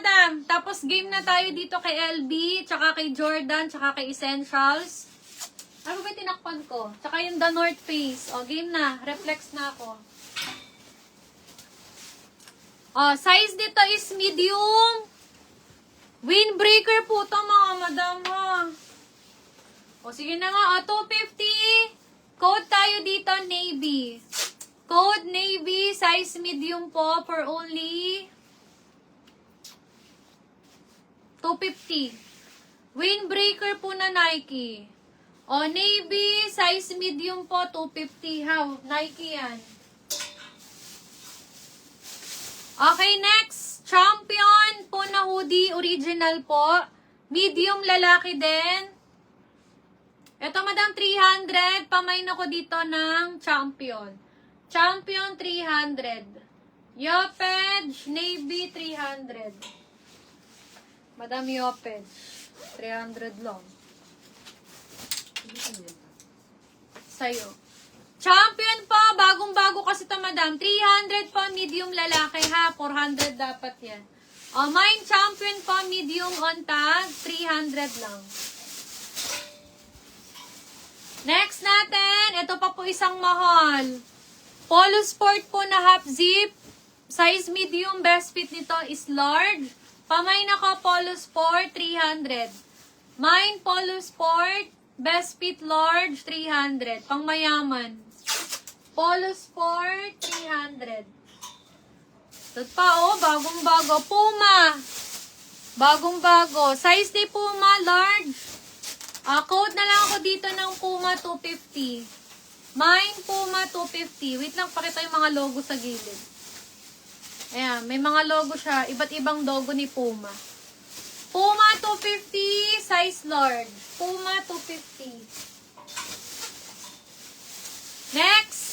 madam. Tapos game na tayo dito kay LB, tsaka kay Jordan, tsaka kay Essentials. Ano ba tinakpan ko? Tsaka yung The North Face. O, game na. Reflex na ako. O, size dito is medium. Windbreaker po ito, mga madam, ha. O, sige na nga. O, 250. Code tayo dito, Navy. Code Navy, size medium po for only 250. Windbreaker po na Nike. O, Navy, size medium po, 250. How? Nike yan. Okay, next. Champion po na hoodie, original po. Medium lalaki din. Ito, madam, 300. Pamain ako dito ng Champion. Champion, 300. Yopedge, Navy, 300. Madam Yopedge, 300 lang. Sa'yo. Champion po, bagong-bago kasi ito, madam. 300 po, medium lalaki, ha. 400 dapat yan. O, mine Champion po, medium on tag, 300 lang. Next natin, ito pa po isang mahal. Polo Sport po na half zip. Size medium, best fit nito is large. Pamay naka Polo Sport, 300. Mine Polo Sport, best fit large, 300. Pang mayaman. Polo Sport, 300. Ito pa, oh, bagong-bago. Puma. Bagong-bago. Size ni Puma, large. Code na lang ako dito ng Puma 250. Mine Puma 250. Wait lang, pakita yung mga logo sa gilid. Ayan, may mga logo siya. Iba't ibang logo ni Puma. Puma 250, size large. Puma 250. Next.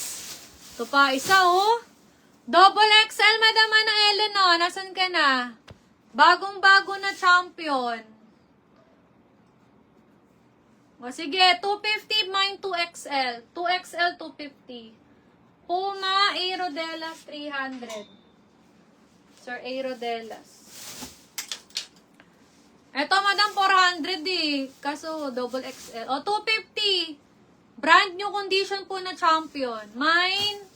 Ito pa, isa oh. Double XL, Madam Ana Ellen, oh. Nasaan ka na? Bagong-bago na Champion. O sige, 250, mine 2XL. 2XL, 250. Puma, Aerodelas, 300. Sir Aerodelas. Eto, madam, 400 eh. Kaso, double XL. O, 250. Brand new condition po na Champion. Mine,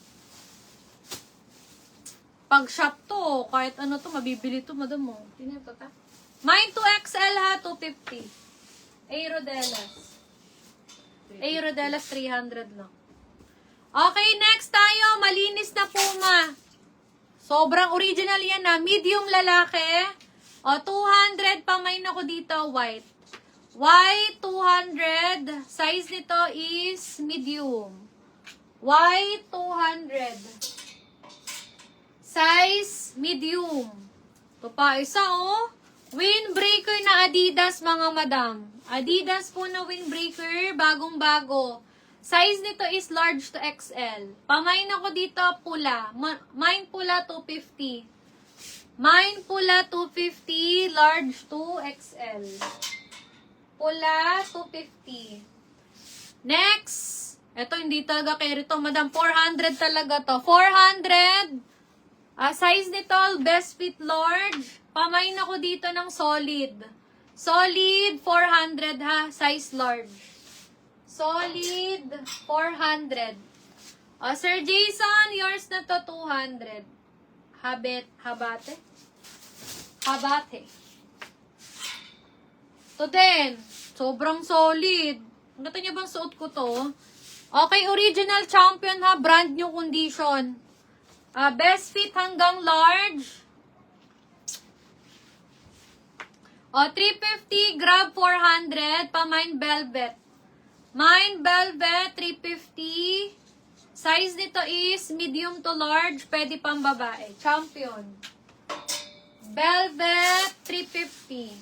pag shop to, kahit ano to, mabibili to, madam mo. Tinito ta. Mine 2XL ha, 250. Aerodelas. Aerodelas, 300 lang. Okay, next tayo. Malinis na Puma. Sobrang original yan na. Medium lalaki. O, 200. Pamain ako dito. White. White, 200. Size nito is medium. White, 200. Size, medium. Ito pa, isa oh. Windbreaker na Adidas, mga madam. Adidas po na windbreaker, bagong-bago. Size nito is large to XL. Pamain ako dito, pula. Mine pula, 250. Mine pula, 250. Large to XL. Pula, 250. Next. Ito, hindi talaga carry to, madam. 400 talaga to. 400. Size nito, best fit large. Pamain ako dito ng solid. Solid, 400 ha. Size large. Solid, 400. Sir Jason, yours na to, 200. Habate? Habate. To din. Sobrang solid. Nakita niyo bang suot ko to? Okay, original Champion ha. Brand new condition. Best fit hanggang large. 350, grab 400, pa-mine velvet. Mine velvet, 350. Size nito is medium to large, pwede pang babae. Champion. Velvet, 350.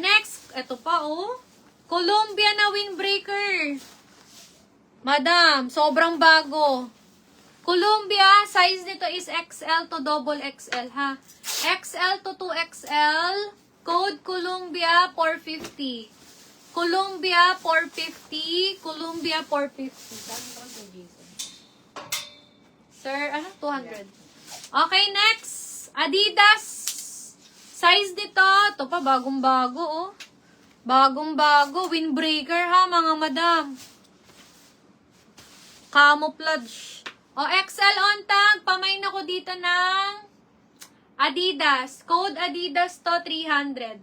Next, ito pa oh. Columbia na windbreaker. Madam, sobrang bago. Columbia, size nito is XL to double XL ha. XL to 2XL. Code Columbia 450. Columbia 450. Columbia 450. Sir, ano? 200. Okay, next. Adidas. Size nito, ito pa, bagong-bago, oh. Bagong-bago, windbreaker ha, mga madam. Camouflage. O, XL on tag, pamain ako dito ng Adidas. Code Adidas to 300.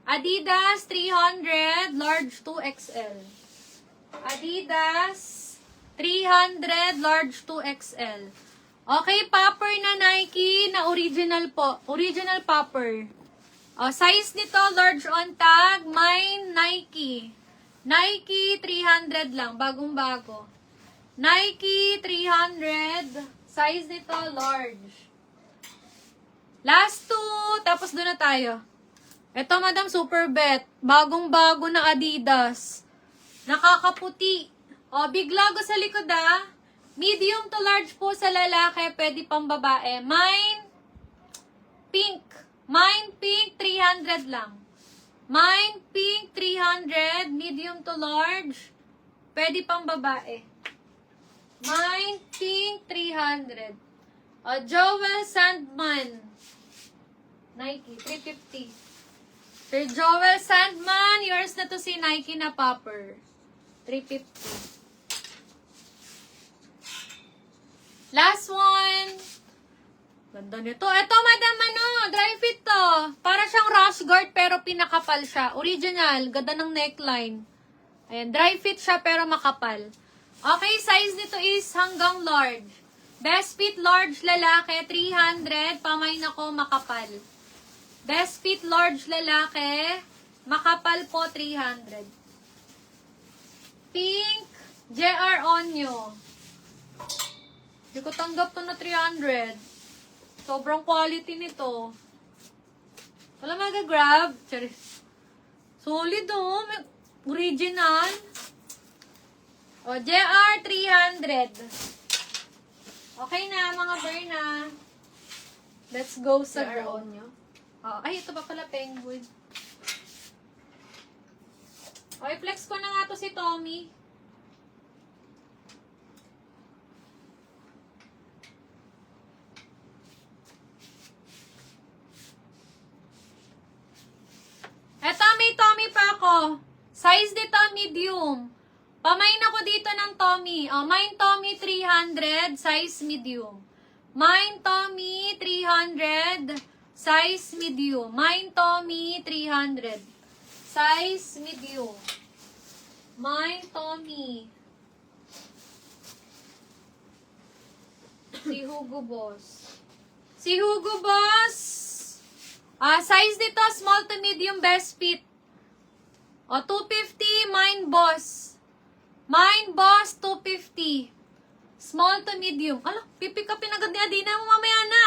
Adidas 300, large 2XL. Adidas 300, large 2XL. Okay, popper na Nike na original po. Original popper. O, size nito, large on tag, mine Nike. Nike 300 lang, bagong-bago. Nike 300, size nito, large. Last two, tapos doon na tayo. Ito, Madam Super Bet. Bagong-bago na Adidas. Nakakaputi. O, big logo sa likod ah. Medium to large po sa lalaki, pwede pang babae. Mine, pink. Mine pink, 300 lang. Mine pink, 300. Medium to large. Pwede pang babae. Mine pink, 300. Joel Sandman. Nike, 350. Sir Joel Sandman, yours na to si Nike na popper. 350. Last one. Ganda nito. Ito, madam, dry fit to. Para siyang rush guard pero pinakapal siya. Original. Ganda ng neckline. Ayan, dry fit siya pero makapal. Okay, size nito is hanggang large. Best fit large lalaki, 300. Pamay na ko, makapal. Best fit large lalaki, makapal po, 300. Pink, JR Onyo. Hindi ko tanggap to na 300. Sobrang quality nito. Wala mag-grab. Solid oh. Original. O, JR 300. Okay na, mga Berna. Let's go sa JR on nyo. Oh, ay, ito pa pala penguin. O, i-flex ko na nga to si Tommy. Eto, may Tommy pa ako. Size dito, medium. Pamain ako dito ng Tommy. Oh, mine Tommy 300, size medium. Mine Tommy 300, size medium. Mine Tommy 300, size medium. Mine Tommy. Si Hugo Boss. Si Hugo Boss. Size dito, small to medium, best fit. O, 250, Mine Boss. Mine Boss, 250. Small to medium. Ala, pipick upin agad ni Adina mo mamaya na.